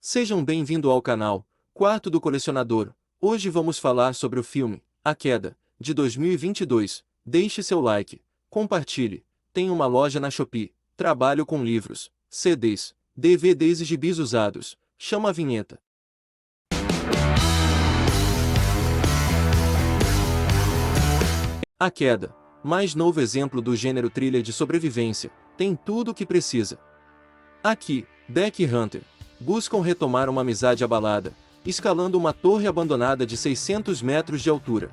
Sejam bem-vindos ao canal, Quarto do Colecionador. Hoje vamos falar sobre o filme, A Queda, de 2022. Deixe seu like, compartilhe, tem uma loja na Shopee, trabalho com livros, CDs, DVDs e gibis usados, chama a vinheta. A Queda, mais novo exemplo do gênero thriller de sobrevivência, tem tudo o que precisa. Aqui, Beck e Hunter buscam retomar uma amizade abalada, escalando uma torre abandonada de 600 metros de altura.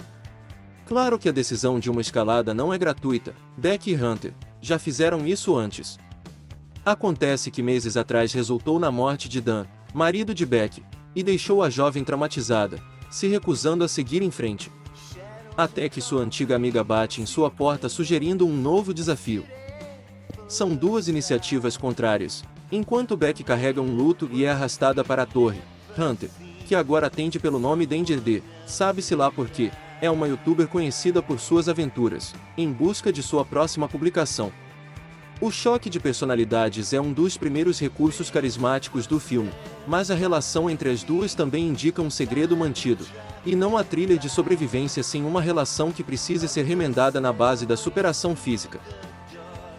Claro que a decisão de uma escalada não é gratuita, Beck e Hunter já fizeram isso antes. Acontece que meses atrás resultou na morte de Dan, marido de Beck, e deixou a jovem traumatizada, se recusando a seguir em frente. Até que sua antiga amiga bate em sua porta sugerindo um novo desafio. São duas iniciativas contrárias. Enquanto Beck carrega um luto e é arrastada para a torre, Hunter, que agora atende pelo nome Danger D, sabe-se lá por quê, é uma youtuber conhecida por suas aventuras, em busca de sua próxima publicação. O choque de personalidades é um dos primeiros recursos carismáticos do filme, mas a relação entre as duas também indica um segredo mantido, e não a trilha de sobrevivência sem uma relação que precise ser remendada na base da superação física.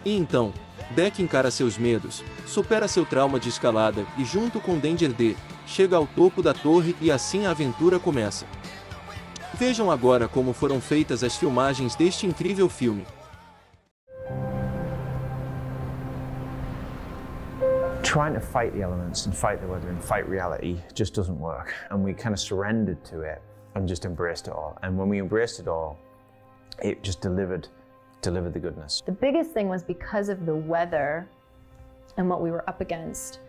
E então, Beck encara seus medos, supera seu trauma de escalada e junto com Danger D, chega ao topo da torre e assim a aventura começa. Vejam agora como foram feitas as filmagens deste incrível filme. Trying to fight the elements and fight the weather and fight reality just doesn't work. And we kind of surrendered to it and just embraced it all. And when we embraced it all, it just delivered the goodness. The biggest thing was because of the weather and what we were up against.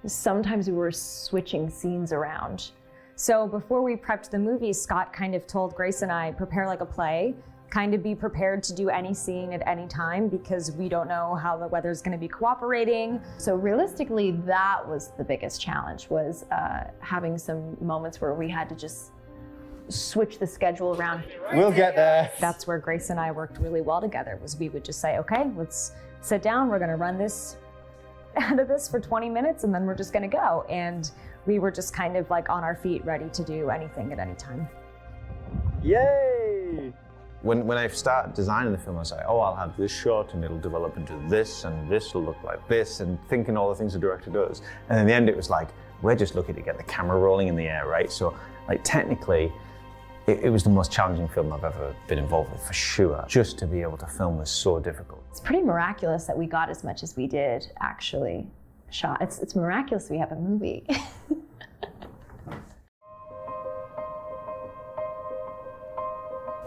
Sometimes we were switching scenes around. So before we prepped the movie, Scott kind of told Grace and I, prepare like a play, kind of be prepared to do any scene at any time because we don't know how the weather's going to be cooperating. So realistically, that was the biggest challenge, was having some moments where we had to just switch the schedule around. We'll get there. That's where Grace and I worked really well together, was we would just say, okay, let's sit down, we're gonna run this out of this for 20 minutes and then we're just gonna go. And we were just kind of like on our feet, ready to do anything at any time. Yay! When I started designing the film, I was like, oh, I'll have this shot and it'll develop into this and this will look like this, and thinking all the things the director does. And in the end, it was like, we're just looking to get the camera rolling in the air, right? So like technically, it was the most challenging film I've ever been involved with, for sure. Just to be able to film was so difficult. It's pretty miraculous that we got as much as we did actually shot. It's miraculous we have a movie.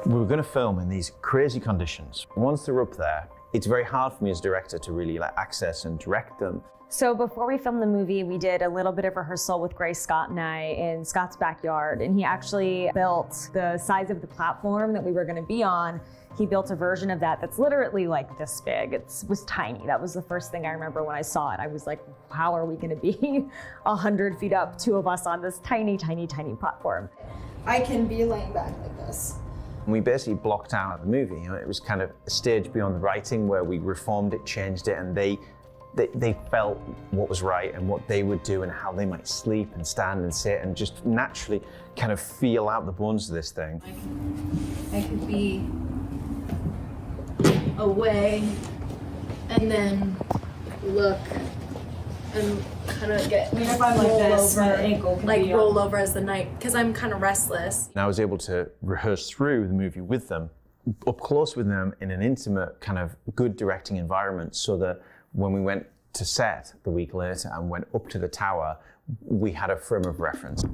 We were going to film in these crazy conditions. Once they're up there, it's very hard for me as director to really access and direct them. So before we filmed the movie, we did a little bit of rehearsal with Grace, Scott, and I in Scott's backyard. And he actually built the size of the platform that we were gonna be on. He built a version of that that's literally like this big. It was tiny. That was the first thing I remember when I saw it. I was like, how are we gonna be 100 feet up, two of us on this tiny, tiny, tiny platform? I can be laying back like this. And we basically blocked out the movie. You know, it was kind of a stage beyond the writing where we reformed it, changed it, and they felt what was right and what they would do and how they might sleep and stand and sit and just naturally kind of feel out the bones of this thing. I could be away and then look and kind of get if I'm like this, my ankle can like be roll over as the night, because I'm kind of restless. And I was able to rehearse through the movie with them, up close with them in an intimate kind of good directing environment, so that when we went to set the week later and went up to the tower, we had a frame of reference.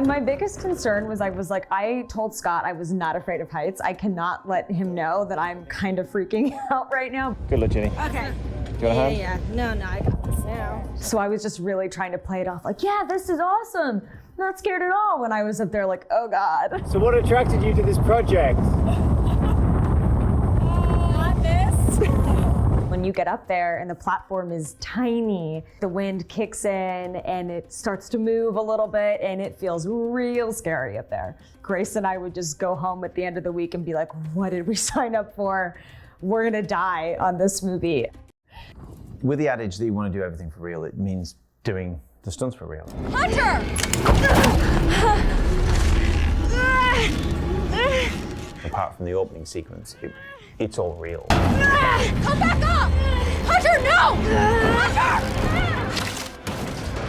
My biggest concern was I told Scott I was not afraid of heights. I cannot let him know that I'm kind of freaking out right now. Good luck, Jenny. Okay. Do you want a hand? Yeah. No, I got this now. So I was just really trying to play it off like, yeah, this is awesome. Not scared at all, when I was up there like, oh God. So what attracted you to this project? Not this. When you get up there and the platform is tiny. The wind kicks in and it starts to move a little bit and it feels real scary up there. Grace and I would just go home at the end of the week and be like, what did we sign up for? We're gonna die on this movie. With the adage that you want to do everything for real, it means doing the stunts for real. Hunter! Apart from the opening sequence, it's all real. Come back up! Hunter, no! Hunter!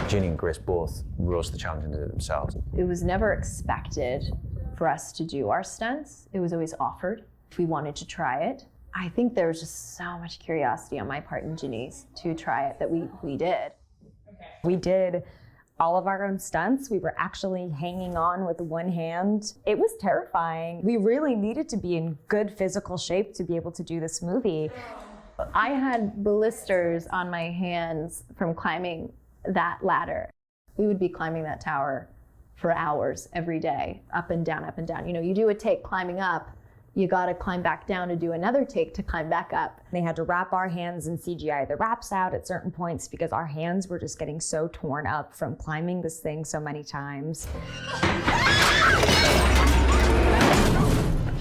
Ginny and Grace both rose to the challenge and did it themselves. It was never expected for us to do our stunts. It was always offered if we wanted to try it. I think there was just so much curiosity on my part and Ginny's to try it that we did. We did all of our own stunts. We were actually hanging on with one hand. It was terrifying. We really needed to be in good physical shape to be able to do this movie. I had blisters on my hands from climbing that ladder. We would be climbing that tower for hours every day, up and down, up and down. You know, you do a take climbing up, you gotta climb back down to do another take to climb back up. They had to wrap our hands in CGI the wraps out at certain points because our hands were just getting so torn up from climbing this thing so many times.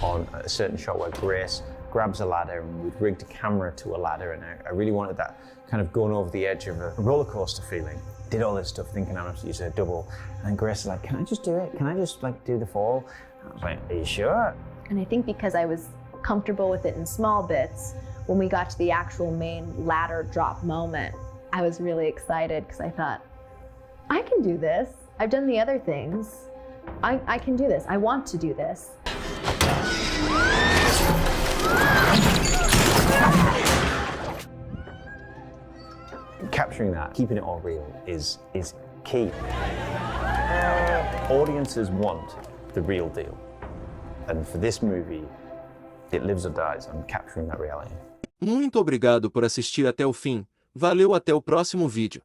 On a certain shot where Grace grabs a ladder and we'd rigged a camera to a ladder, and I really wanted that kind of going over the edge of a roller coaster feeling. Did all this stuff thinking I'm going to use a double, and Grace is like, can I just do it? Can I just like do the fall? I was like, are you sure? And I think because I was comfortable with it in small bits, when we got to the actual main ladder drop moment, I was really excited because I thought, I can do this. I've done the other things. I can do this. I want to do this. Capturing that, keeping it all real is key. Audiences want the real deal. And for this movie, it lives or dies on capturing that reality. Muito obrigado por assistir até o fim. Valeu, até o próximo vídeo.